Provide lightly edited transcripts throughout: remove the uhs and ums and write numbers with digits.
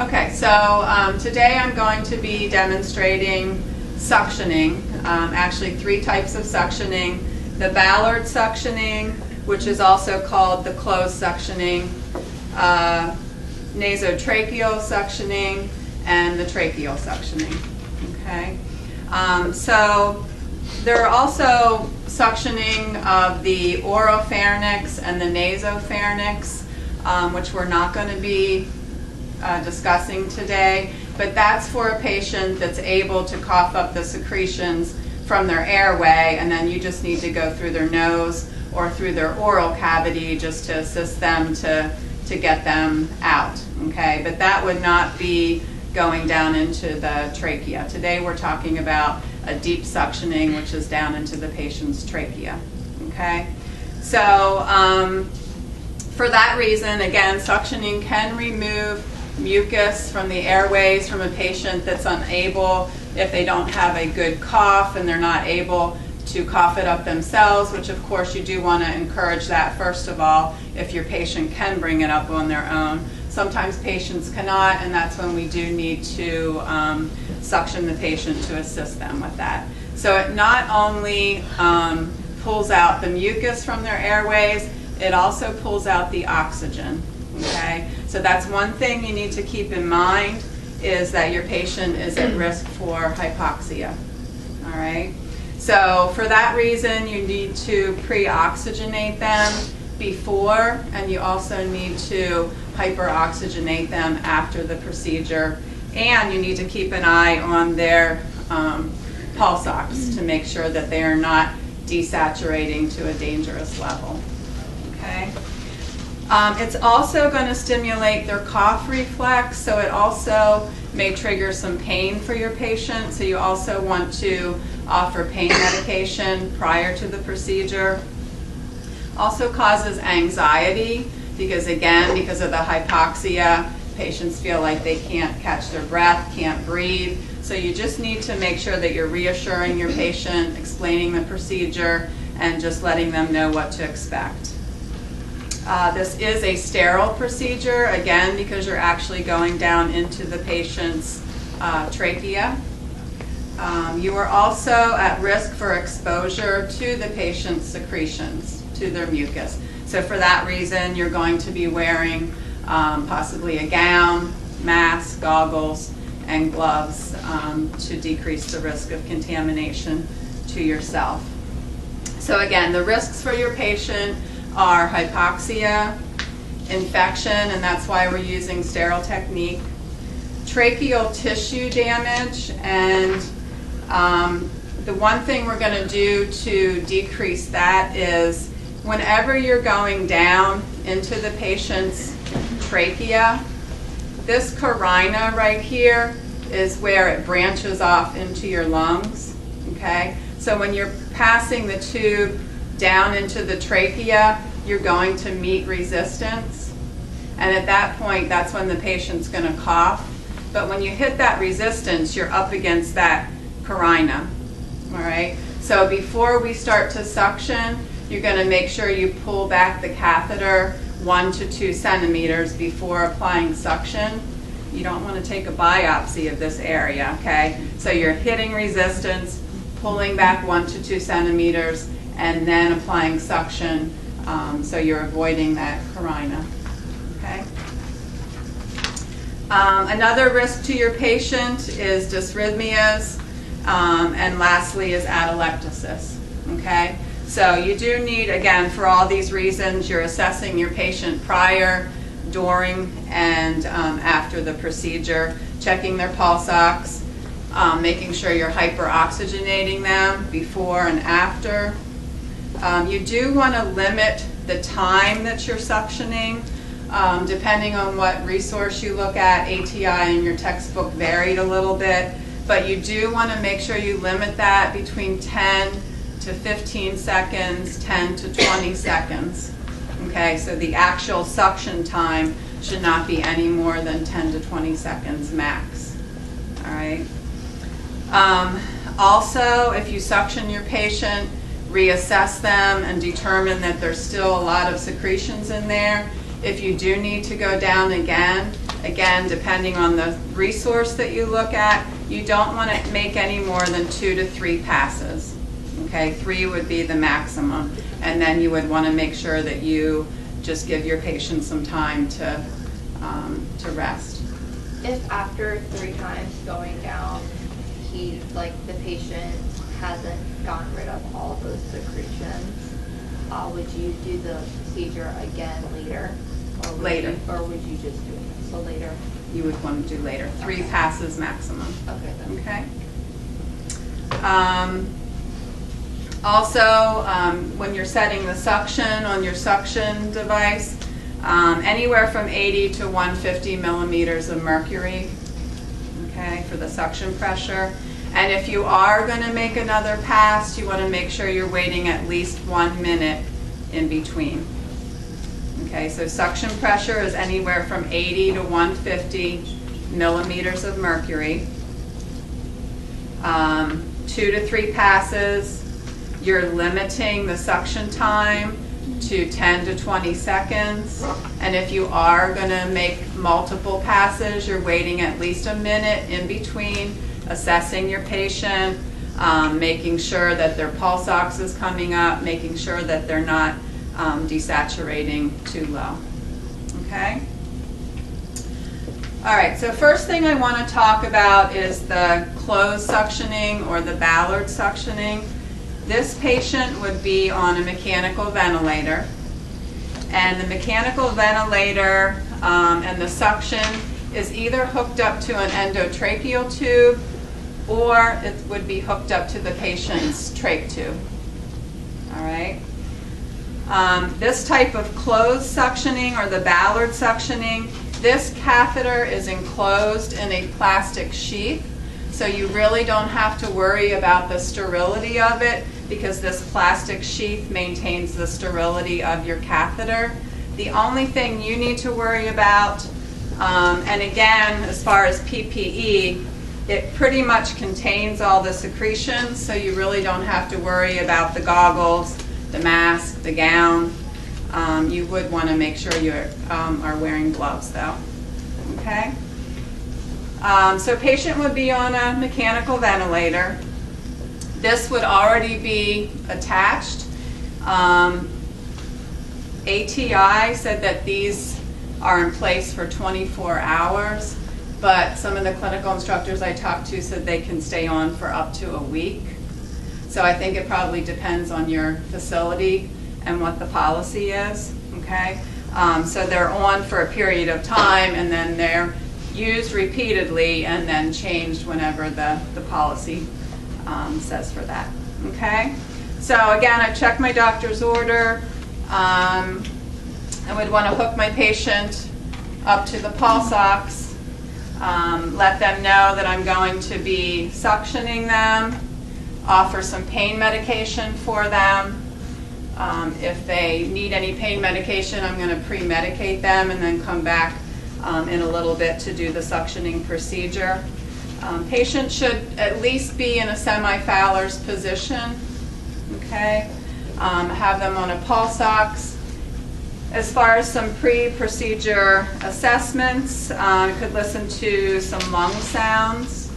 Okay, so today I'm going to be demonstrating suctioning, actually 3 types of suctioning. The Ballard suctioning, which is also called the closed suctioning, nasotracheal suctioning, and the tracheal suctioning. Okay, so there are also suctioning of the oropharynx and the nasopharynx, which we're not going to be discussing today, but that's for a patient that's able to cough up the secretions from their airway, and then you just need to go through their nose or through their oral cavity just to assist them to get them out. Okay, but that would not be going down into the trachea. Today we're talking about a deep suctioning, which is down into the patient's trachea. Okay, so for that reason, again, suctioning can remove mucus from the airways from a patient that's unable, if they don't have a good cough and they're not able to cough it up themselves, which of course you do want to encourage that first of all if your patient can bring it up on their own. Sometimes patients cannot, and that's when we do need to suction the patient to assist them with that. So it not only pulls out the mucus from their airways, it also pulls out the oxygen. Okay, so that's one thing you need to keep in mind, is that your patient is at risk for hypoxia. All right, so for that reason you need to pre-oxygenate them before, and you also need to hyperoxygenate them after the procedure, and you need to keep an eye on their pulse ox to make sure that they are not desaturating to a dangerous level. Okay. It's also going to stimulate their cough reflex, so it also may trigger some pain for your patient, so you also want to offer pain medication prior to the procedure. Also causes anxiety because, again, because of the hypoxia, patients feel like they can't catch their breath, can't breathe, so you just need to make sure that you're reassuring your patient, explaining the procedure, and just letting them know what to expect. This is a sterile procedure, again, because you're actually going down into the patient's trachea. You are also at risk for exposure to the patient's secretions, to their mucus. So for that reason, you're going to be wearing possibly a gown, mask, goggles, and gloves to decrease the risk of contamination to yourself. So again, the risks for your patient are hypoxia, infection, and that's why we're using sterile technique, tracheal tissue damage, and the one thing we're going to do to decrease that is whenever you're going down into the patient's trachea, this carina right here is where it branches off into your lungs. Okay, so when you're passing the tube down into the trachea, you're going to meet resistance, and at that point that's when the patient's going to cough. But when you hit that resistance, you're up against that carina. All right, so before we start to suction, you're going to make sure you pull back the catheter 1 to 2 centimeters before applying suction. You don't want to take a biopsy of this area. Okay, so you're hitting resistance, pulling back 1 to 2 centimeters, and then applying suction, so you're avoiding that carina. Okay. Another risk to your patient is dysrhythmias, and lastly is atelectasis. Okay, so you do need, again, for all these reasons, you're assessing your patient prior, during, and after the procedure, checking their pulse ox, making sure you're hyperoxygenating them before and after. You do want to limit the time that you're suctioning. Depending on what resource you look at, ATI in your textbook varied a little bit, but you do want to make sure you limit that between 10 to 15 seconds, 10 to 20 seconds. Okay, so the actual suction time should not be any more than 10 to 20 seconds max. All right. Also, if you suction your patient, reassess them and determine that there's still a lot of secretions in there. If you do need to go down again, Again, depending on the resource that you look at, you don't want to make any more than 2 to 3 passes. Okay, 3 would be the maximum. And then you would want to make sure that you just give your patient some time to rest. If after 3 times going down, the patient hasn't gotten rid of all those secretions, would you do the procedure again later? Later. Or would you just do it? So later? You would want to do later. 3 passes maximum. Okay. Then. Okay. Also, when you're setting the suction on your suction device, anywhere from 80 to 150 millimeters of mercury, okay, for the suction pressure. And if you are going to make another pass, you want to make sure you're waiting at least 1 minute in between. Okay, so suction pressure is anywhere from 80 to 150 millimeters of mercury. 2 to 3 passes. You're limiting the suction time to 10 to 20 seconds. And if you are going to make multiple passes, you're waiting at least a minute in between, assessing your patient, making sure that their pulse ox is coming up, making sure that they're not desaturating too low. Okay? All right, so first thing I want to talk about is the closed suctioning or the Ballard suctioning. This patient would be on a mechanical ventilator, and the mechanical ventilator and the suction is either hooked up to an endotracheal tube or it would be hooked up to the patient's trach tube. All right. This type of closed suctioning or the Ballard suctioning, this catheter is enclosed in a plastic sheath, so you really don't have to worry about the sterility of it because this plastic sheath maintains the sterility of your catheter. The only thing you need to worry about, and again, as far as PPE, it pretty much contains all the secretions, so you really don't have to worry about the goggles, the mask, the gown. You would want to make sure you are wearing gloves though. Okay? So patient would be on a mechanical ventilator. This would already be attached. ATI said that these are in place for 24 hours, but some of the clinical instructors I talked to said they can stay on for up to a week. So I think it probably depends on your facility and what the policy is, okay? So they're on for a period of time and then they're used repeatedly and then changed whenever the policy says for that, okay? So again, I checked my doctor's order. I would want to hook my patient up to the pulse ox, let them know that I'm going to be suctioning them, offer some pain medication for them. If they need any pain medication, I'm going to pre-medicate them and then come back in a little bit to do the suctioning procedure. Patient should at least be in a semi-Fowler's position, okay? Have them on a pulse ox. As far as some pre-procedure assessments, you could listen to some lung sounds.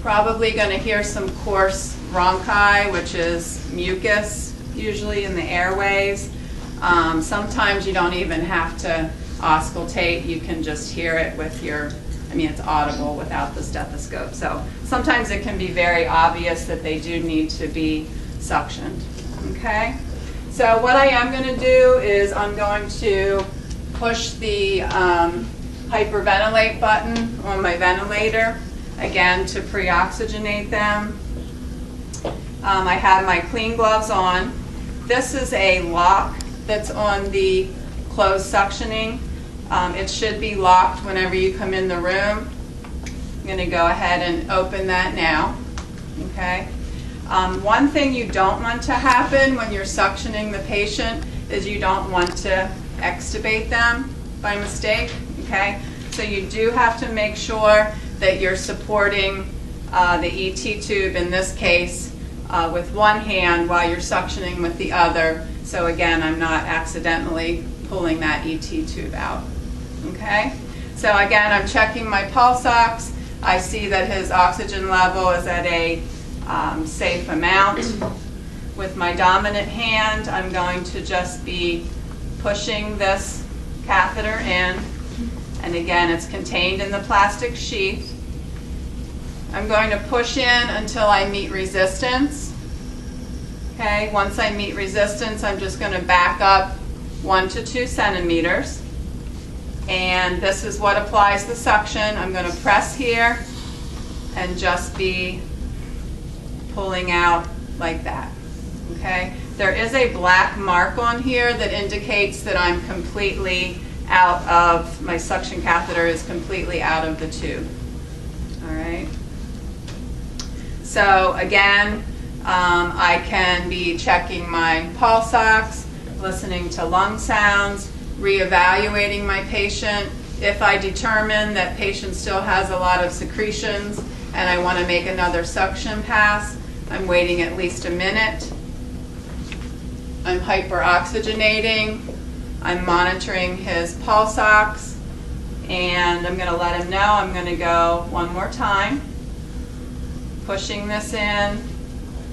Probably going to hear some coarse bronchi, which is mucus, usually in the airways. Sometimes you don't even have to auscultate. You can just hear it with your, it's audible without the stethoscope. So sometimes it can be very obvious that they do need to be suctioned, okay? So what I am going to do is I'm going to push the hyperventilate button on my ventilator, again, to pre-oxygenate them. I have my clean gloves on. This is a lock that's on the closed suctioning. It should be locked whenever you come in the room. I'm going to go ahead and open that now, okay? One thing you don't want to happen when you're suctioning the patient is you don't want to extubate them by mistake, okay? So you do have to make sure that you're supporting the ET tube, in this case, with one hand while you're suctioning with the other. So again, I'm not accidentally pulling that ET tube out, okay? So again, I'm checking my pulse ox. I see that his oxygen level is at a safe amount. With my dominant hand, I'm going to just be pushing this catheter in. And again, it's contained in the plastic sheath. I'm going to push in until I meet resistance. Okay, once I meet resistance, I'm just going to back up 1 to 2 centimeters. And this is what applies the suction. I'm going to press here and just be pulling out like that. Okay, there is a black mark on here that indicates that I'm completely out of, my suction catheter is completely out of the tube. All right. So again, I can be checking my pulse ox, listening to lung sounds, reevaluating my patient. If I determine that patient still has a lot of secretions and I want to make another suction pass, I'm waiting at least a minute. I'm hyperoxygenating. I'm monitoring his pulse ox, and I'm going to let him know. I'm going to go one more time, pushing this in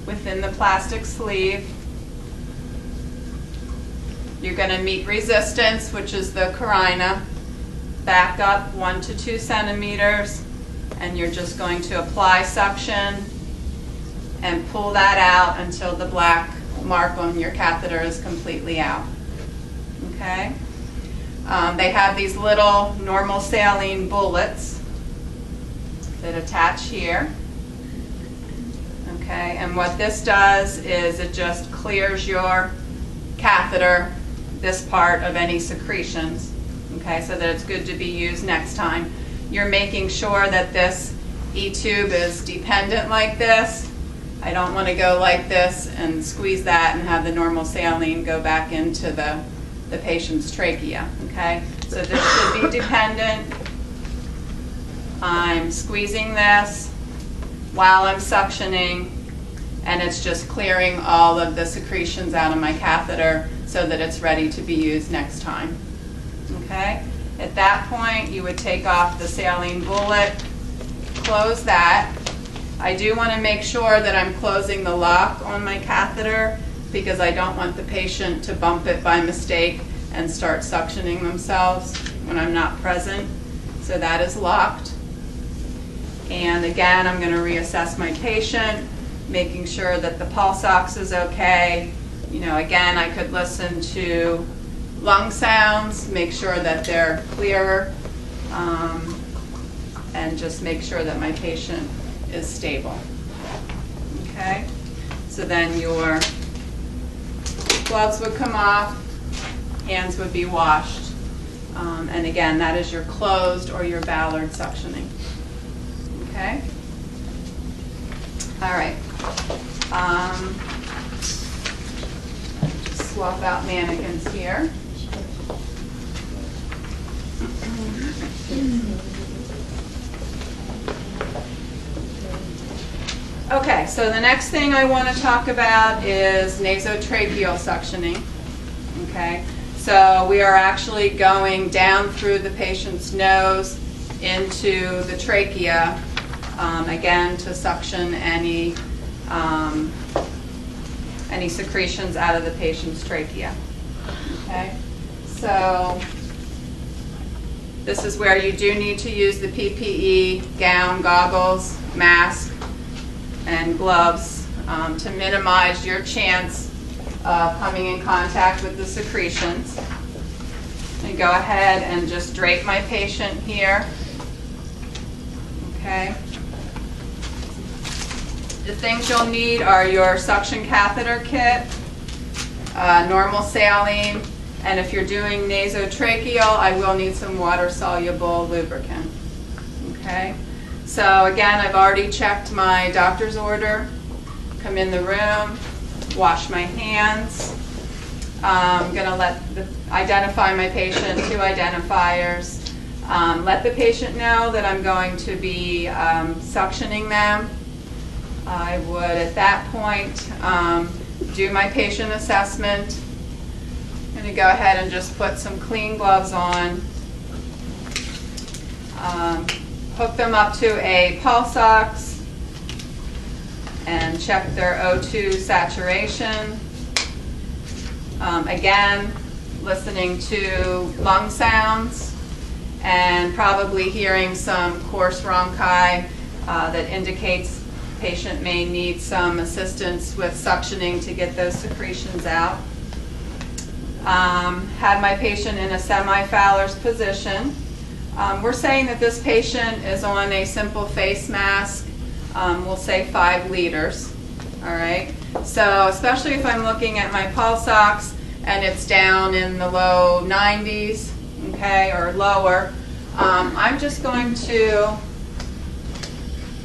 within the plastic sleeve. You're going to meet resistance, which is the carina. Back up 1 to 2 centimeters, and you're just going to apply suction and pull that out until the black mark on your catheter is completely out. Okay? They have these little normal saline bullets that attach here. Okay, and what this does is it just clears your catheter, this part, of any secretions, okay, so that it's good to be used next time. You're making sure that this E-tube is dependent like this. I don't want to go like this and squeeze that and have the normal saline go back into the patient's trachea, okay? So this should be dependent. I'm squeezing this while I'm suctioning, and it's just clearing all of the secretions out of my catheter so that it's ready to be used next time. Okay? At that point, you would take off the saline bullet, close that. I do want to make sure that I'm closing the lock on my catheter because I don't want the patient to bump it by mistake and start suctioning themselves when I'm not present. So that is locked. And again, I'm going to reassess my patient, making sure that the pulse ox is okay. You know, again, I could listen to lung sounds, make sure that they're clearer, and just make sure that my patient is stable. Okay? So then your gloves would come off, hands would be washed, and again, that is your closed or your Ballard suctioning. Okay? All right. Swap out mannequins here. Okay, so the next thing I want to talk about is nasotracheal suctioning. Okay, so we are actually going down through the patient's nose into the trachea, again to suction any secretions out of the patient's trachea. Okay, so this is where you do need to use the PPE, gown, goggles, mask, and gloves to minimize your chance of coming in contact with the secretions. And go ahead and just drape my patient here. Okay. The things you'll need are your suction catheter kit, normal saline, and if you're doing nasotracheal, I will need some water-soluble lubricant. Okay. So again, I've already checked my doctor's order, come in the room, wash my hands. I'm going to identify my patient, 2 identifiers. Let the patient know that I'm going to be suctioning them. I would, at that point, do my patient assessment. I'm going to go ahead and just put some clean gloves on Hook them up to a pulse ox and check their O2 saturation. Again, listening to lung sounds and probably hearing some coarse rhonchi that indicates patient may need some assistance with suctioning to get those secretions out. Had my patient in a semi-Fowler's position. We're saying that this patient is on a simple face mask. We'll say 5 liters. All right. So especially if I'm looking at my pulse ox and it's down in the low 90s, okay, or lower, I'm just going to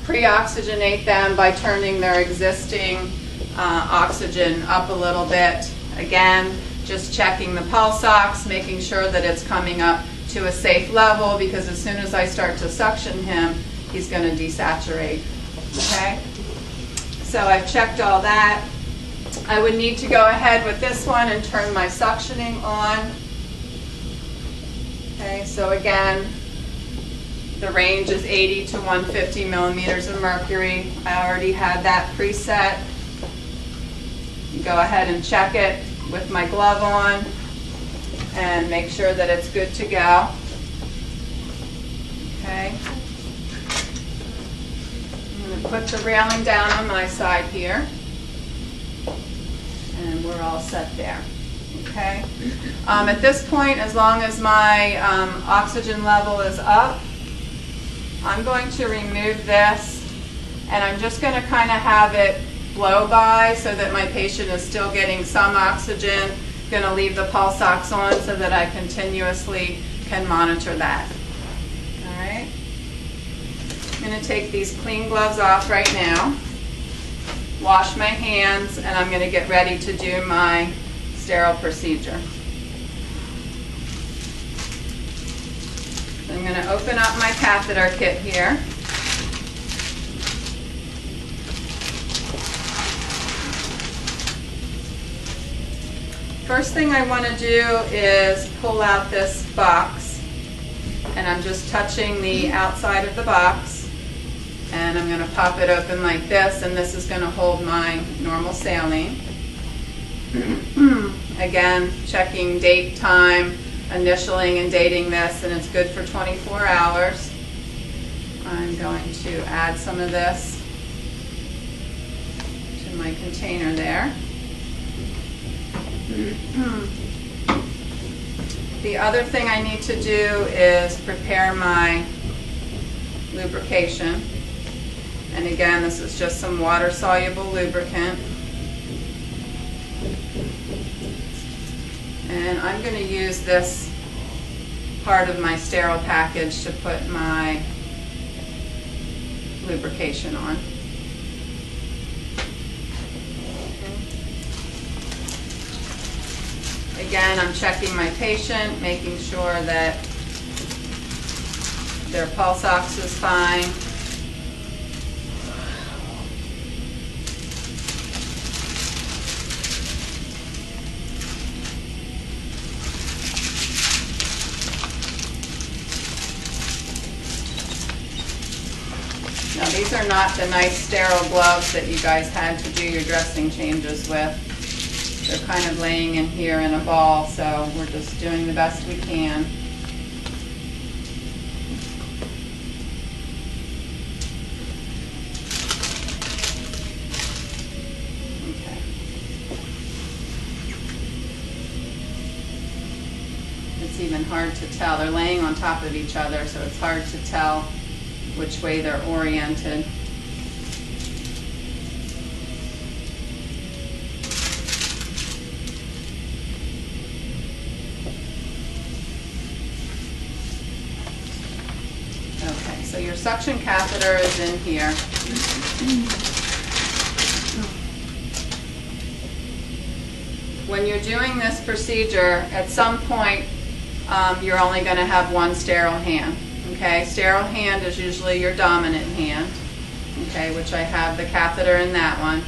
pre-oxygenate them by turning their existing oxygen up a little bit. Again, just checking the pulse ox, making sure that it's coming up to a safe level, because as soon as I start to suction him, he's going to desaturate. Okay? So I've checked all that. I would need to go ahead with this one and turn my suctioning on. Okay, so again, the range is 80 to 150 millimeters of mercury. I already had that preset. Go ahead and check it with my glove on and make sure that it's good to go. Okay. I'm going to put the railing down on my side here. And we're all set there. Okay. At this point, as long as my oxygen level is up, I'm going to remove this, and I'm just going to kind of have it blow by so that my patient is still getting some oxygen. I'm going to leave the pulse ox on so that I continuously can monitor that. All right. I'm going to take these clean gloves off right now, wash my hands, and I'm going to get ready to do my sterile procedure. I'm going to open up my catheter kit here. First thing I want to do is pull out this box, and I'm just touching the outside of the box, and I'm going to pop it open like this, and this is going to hold my normal saline. Again, checking date, time, initialing and dating this, and it's good for 24 hours. I'm going to add some of this to my container there. The other thing I need to do is prepare my lubrication. And again, this is just some water-soluble lubricant. And I'm going to use this part of my sterile package to put my lubrication on. Again, I'm checking my patient, making sure that their pulse ox is fine. Now, these are not the nice sterile gloves that you guys had to do your dressing changes with. They're kind of laying in here in a ball, so we're just doing the best we can. Okay. It's even hard to tell. They're laying on top of each other, so it's hard to tell which way they're oriented. Okay, so your suction catheter is in here. When you're doing this procedure, at some point, you're only going to have one sterile hand. Okay, sterile hand is usually your dominant hand, okay, which I have the catheter in that one.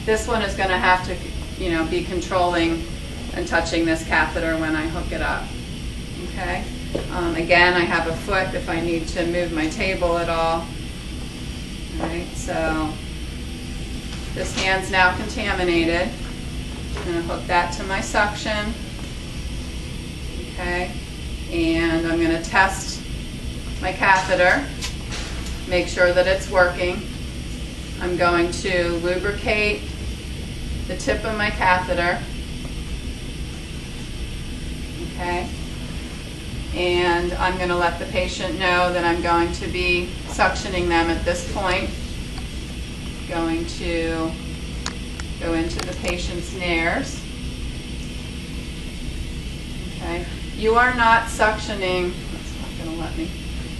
This one is going to have to, be controlling and touching this catheter when I hook it up, okay? Again, I have a foot if I need to move my table at all. All right, so this hand's now contaminated. I'm going to hook that to my suction. Okay, and I'm going to test my catheter, make sure that it's working. I'm going to lubricate the tip of my catheter. Okay, and I'm going to let the patient know that I'm going to be suctioning them at this point. Going to go into the patient's nares. Okay, you are not suctioning, that's not going to let me.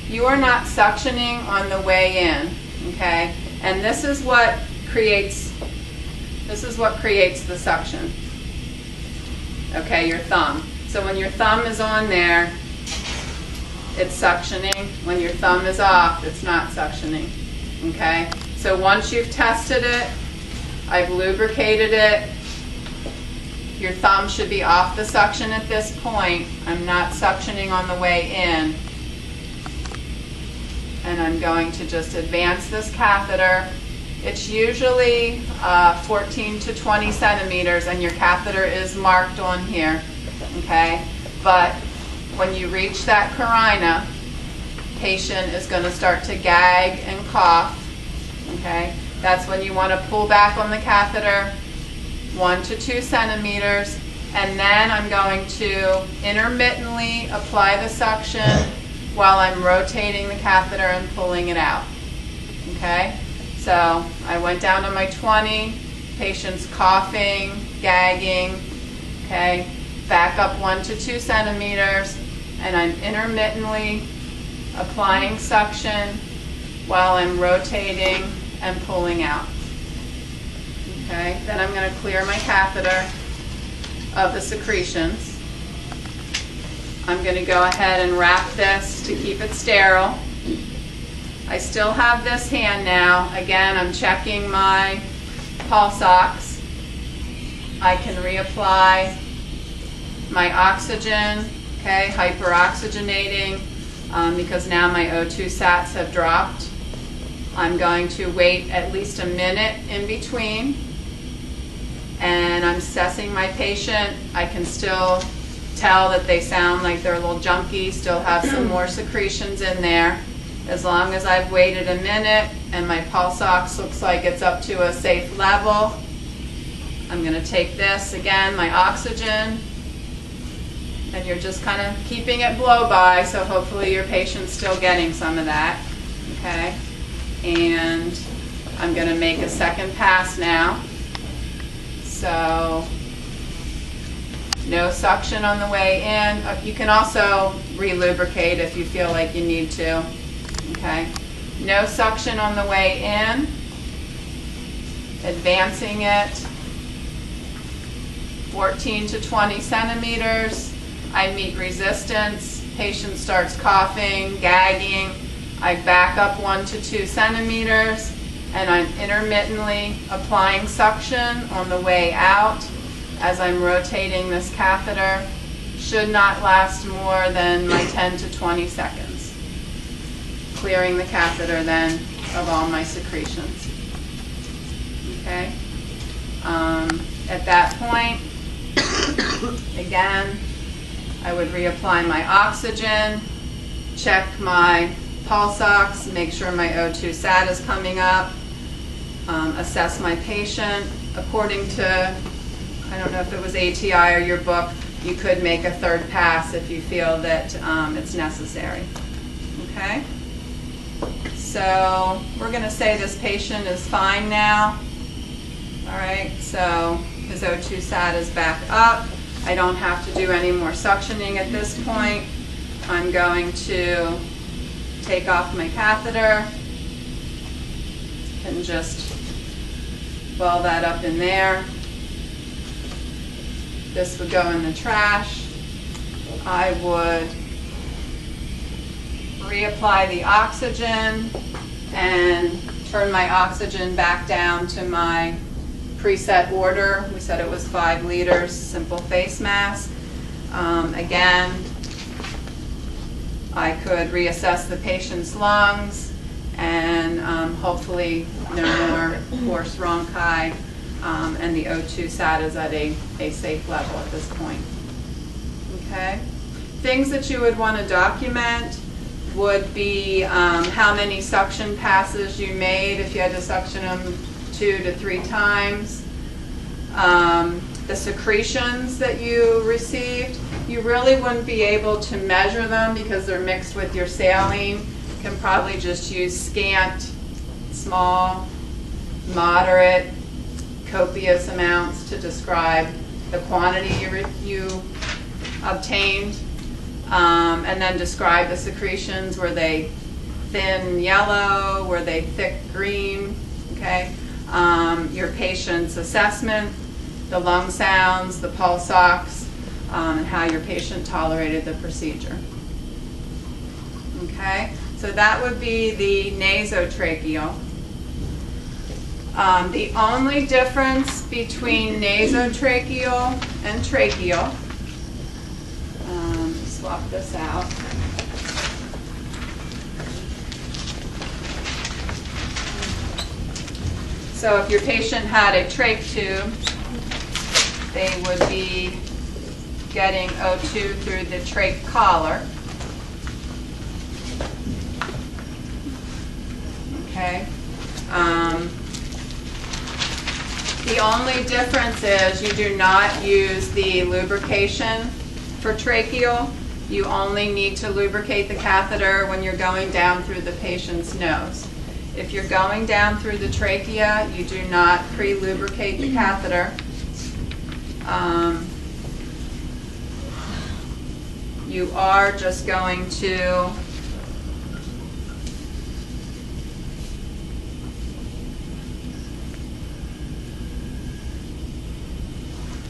You are not suctioning on the way in, okay? And this is what creates the suction. Okay, your thumb. So when your thumb is on there, it's suctioning. When your thumb is off, it's not suctioning. Okay? So once you've tested it, I've lubricated it, your thumb should be off the suction at this point. I'm not suctioning on the way in. And I'm going to just advance this catheter. It's usually 14 to 20 centimeters, and your catheter is marked on here, okay? But when you reach that carina, patient is going to start to gag and cough, okay? That's when you want to pull back on the catheter 1 to 2 centimeters, and then I'm going to intermittently apply the suction while I'm rotating the catheter and pulling it out, okay? So I went down to my 20, patient's coughing, gagging, okay? Back up 1 to 2 centimeters, and I'm intermittently applying suction while I'm rotating and pulling out. Okay, then I'm going to clear my catheter of the secretions. I'm going to go ahead and wrap this to keep it sterile. I still have this hand now. Again, I'm checking my pulse ox. I can reapply my oxygen, okay, hyperoxygenating, because now my O2 sats have dropped. I'm going to wait at least a minute in between, and I'm assessing my patient. I can still tell that they sound like they're a little junky, still have some more secretions in there. As long as I've waited a minute and my pulse ox looks like it's up to a safe level, I'm going to take this, again, my oxygen, and you're just kind of keeping it blow by, so hopefully your patient's still getting some of that, okay? And I'm going to make a second pass now. So no suction on the way in. You can also re-lubricate if you feel like you need to. Okay. No suction on the way in. Advancing it 14 to 20 centimeters. I meet resistance. Patient starts coughing, gagging. I back up 1 to 2 centimeters, and I'm intermittently applying suction on the way out as I'm rotating this catheter. Should not last more than my 10 to 20 seconds. Clearing the catheter then of all my secretions. Okay. At that point, again, I would reapply my oxygen, check my pulse ox, make sure my O2 sat is coming up, assess my patient. According to, I don't know if it was ATI or your book, you could make a third pass if you feel that it's necessary. Okay? So we're going to say this patient is fine now. All right, so his O2 sat is back up. I don't have to do any more suctioning at this point. I'm going to take off my catheter and just ball that up in there. This would go in the trash. I would reapply the oxygen and turn my oxygen back down to my preset order. We said it was 5 liters, simple face mask. Again, I could reassess the patient's lungs and hopefully no more coarse bronchi, and the O2 sat is at a safe level at this point. Okay? Things that you would want to document would be how many suction passes you made, if you had to suction them 2 to 3 times. The secretions that you received, you really wouldn't be able to measure them because they're mixed with your saline. You can probably just use scant, small, moderate, copious amounts to describe the quantity you obtained. And then describe the secretions. Were they thin yellow? Were they thick green? Okay. Your patient's assessment, the lung sounds, the pulse ox, and how your patient tolerated the procedure. Okay. So that would be the nasotracheal. The only difference between nasotracheal and tracheal, swap this out. So if your patient had a trach tube, they would be getting O2 through the trach collar. Okay. The only difference is you do not use the lubrication for tracheal. You only need to lubricate the catheter when you're going down through the patient's nose. If you're going down through the trachea, you do not pre-lubricate the catheter. You are just going to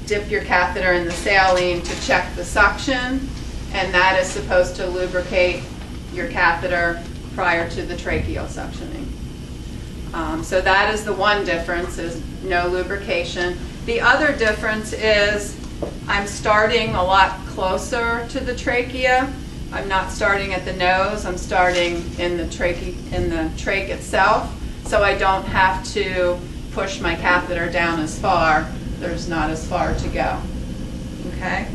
dip your catheter in the saline to check the suction, and that is supposed to lubricate your catheter prior to the tracheal suctioning. So that is the one difference, is no lubrication. The other difference is I'm starting a lot closer to the trachea. I'm not starting at the nose, I'm starting in the trach itself, so I don't have to push my catheter down as far. There's not as far to go. Okay?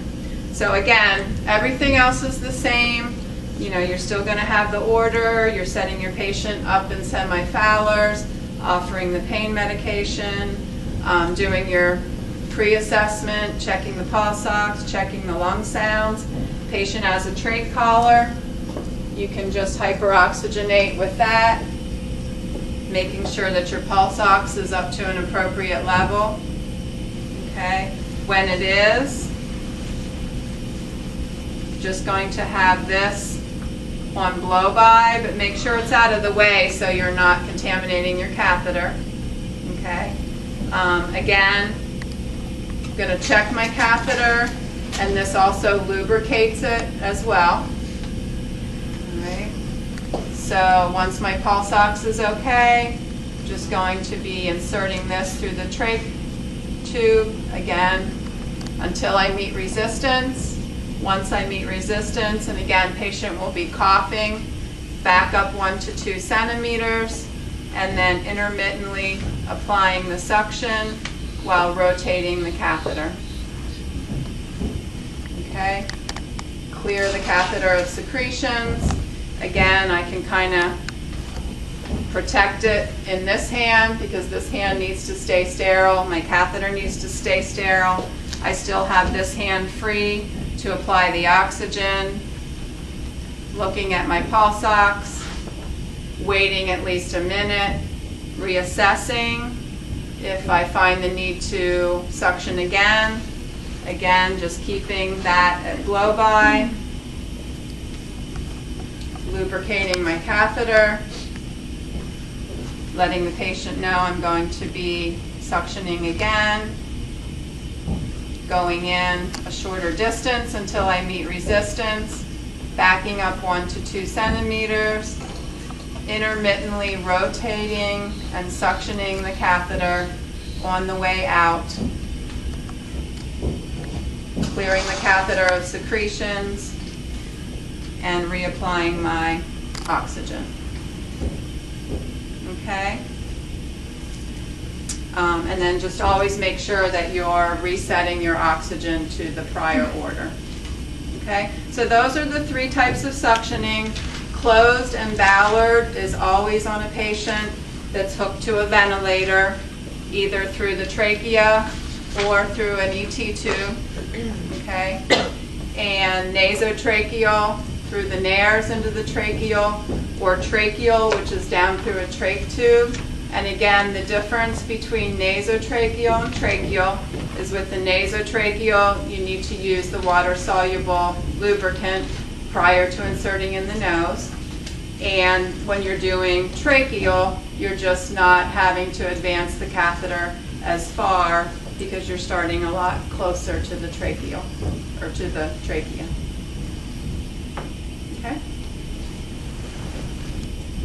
So again, everything else is the same. You know, you're still going to have the order, you're setting your patient up in semi-Fowlers, offering the pain medication, doing your pre-assessment, checking the pulse ox, checking the lung sounds. Patient has a trach collar, you can just hyperoxygenate with that, making sure that your pulse ox is up to an appropriate level. Okay, when it is, just going to have this on blow by, but make sure it's out of the way so you're not contaminating your catheter. Okay, again, I'm going to check my catheter, and this also lubricates it as well. All right, so once my pulse ox is okay, I'm just going to be inserting this through the trach tube again until I meet resistance. Once I meet resistance, and again, patient will be coughing, back up 1 to 2 centimeters, and then intermittently applying the suction while rotating the catheter. Okay, clear the catheter of secretions. Again, I can kind of protect it in this hand because this hand needs to stay sterile. My catheter needs to stay sterile. I still have this hand free to apply the oxygen, looking at my pulse ox, waiting at least a minute, reassessing. If I find the need to suction again, just keeping that at blow by, lubricating my catheter, letting the patient know I'm going to be suctioning again, going in a shorter distance until I meet resistance, backing up 1 to 2 centimeters, intermittently rotating and suctioning the catheter on the way out, clearing the catheter of secretions, and reapplying my oxygen. Okay? And then just always make sure that you're resetting your oxygen to the prior order. Okay? So those are the 3 types of suctioning. Closed and Ballard is always on a patient that's hooked to a ventilator, either through the trachea or through an ET tube. Okay? And nasotracheal through the nares into the tracheal, or tracheal, which is down through a trach tube. And again, the difference between nasotracheal and tracheal is with the nasotracheal, you need to use the water-soluble lubricant prior to inserting in the nose. And when you're doing tracheal, you're just not having to advance the catheter as far because you're starting a lot closer to the tracheal, or to the trachea.